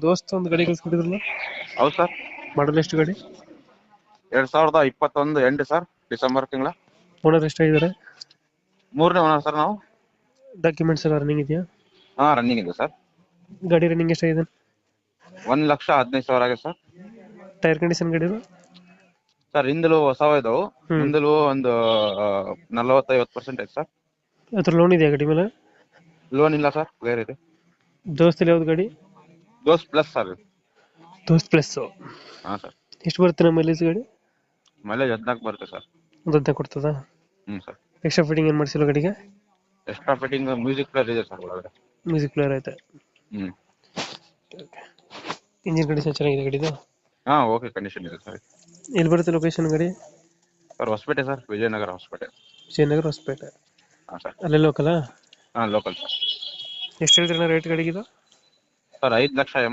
ದೋಸ್ತ್ ಒಂದು ಗಾಡಿ ಕಳ್ಸ್ಕೊಟ್ಟಿದ್ರಲ್ಲ, ಹೌದು ಸರ್. ಮಾಡಲ್ ಎಷ್ಟು ಗಾಡಿ? 2021 ಎಂಡ್ ಸರ್, ಡಿಸೆಂಬರ್ ತಿಂಗಳ. ಓನರ್ ಎಷ್ಟಾಗಿದ್ದಾರೆ? 3ನೇ ಓನರ್ ಸರ್ ನಾವು. ಡಾಕ್ಯುಮೆಂಟ್ಸ್ ಎಲ್ಲ ರನ್ನಿಂಗ್ ಇದೆಯಾ? ಹಾ, ರನ್ನಿಂಗ್ ಇದೆ ಸರ್. ಗಾಡಿ ರನ್ನಿಂಗ್ ಎಷ್ಟಾಗಿದೆ? 1,15,000 ಆಗಿದೆ ಸರ್. ಟೈರ್ ಕಂಡೀಷನ್ ಗಾಡಿದು? ಸರ್ ಹಿಂದಲು ಹೊಸ ಇದಾವು, ಮುಂದಲು ಒಂದು 40-50% ಐತೆ ಸರ್. ಅದ್ರ ಲೋನ್ ಇದೆಯಾ ಗಾಡಿ ಮೇಲೆ? ಲೋನ್ ಇಲ್ಲ ಸರ್, ಬೇರೆ ಇದೆ. ದೋಸ್ತಲ್ಲಿ ಯಾವ್ದು ಗಾಡಿ? ದೋಸ್ತ್ ಪ್ಲಸ್ ಸರ್. ದೋಸ್ತ್ ಪ್ಲಸ್. ಹಾ ಸರ್. ಎಷ್ಟು ಬರುತ್ತೆ ನಮ್ಮ ಮೈಲೇಜ್ ಗಾಡಿ? ಮೈಲೇಜ್ 14 ಬರುತ್ತೆ ಸರ್. ಒಂದು ಕೊಡ್ತದಾ? ಸರ್. ಎಕ್ಸ್ಟ್ರಾ ಫಿಟ್ಟಿಂಗ್ ಏನು ಮಾಡಿಸಿಲ್ಲ ಗಾಡಿಗೆ? ಎಕ್ಸ್ಟ್ರಾ ಫಿಟ್ಟಿಂಗ್ ಮ್ಯೂಸಿಕ್ ಪ್ಲೇಯರ್ ಇದೆ ಸರ್ ಒಳಗಡೆ. ಮ್ಯೂಸಿಕ್ ಪ್ಲೇಯರ್ ಐತೆ. ಇಂಜಿನ್ ಕಂಡೀಷನ್ ಚೆನ್ನಾಗಿದೆ ಗಾಡಿದು? ಹಾ, ಓಕೆ ಕಂಡೀಷನ್ ಇದೆ ಸರ್. ಎಲ್ಲಿ ಬರುತ್ತೆ ಲೊಕೇಶನ್ ಗಾಡಿ? Sir Hospet sir, Vijayanagara Hospet. ವಿಜಯನಗರ ಹೊಸಪೇಟೆ. ಹಾ ಸರ್. ಅಲ್ಲೇ ಲೋಕಲಾ? ಹಾ, ಲೋಕಲ್ ಸರ್. ಎಷ್ಟು ಹೇಳ್ತೀರಣ್ಣ ರೇಟ್ ಗಾಡಿಗಿದು? ಸರ್ 5,80,000